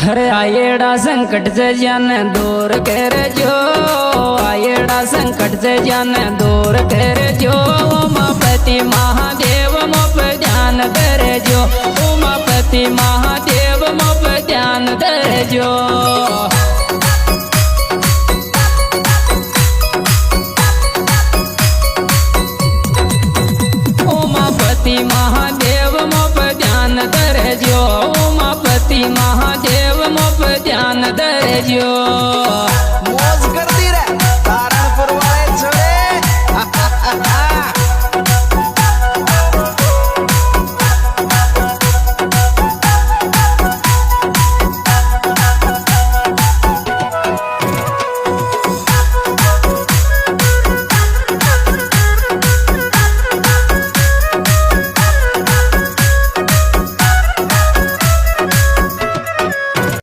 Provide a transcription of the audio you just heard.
अरे आयेड़ा संकट से जान दूर कर जो, आयेड़ा संकट से जान दूर कर जो। उमापति महादेव मोप ध्यान कर जो, उमापति महादेव मोप ध्यान कर जो। उमापति महादेव मोप ध्यान दरजो, उमापति महादेव मोप ध्यान दरजो।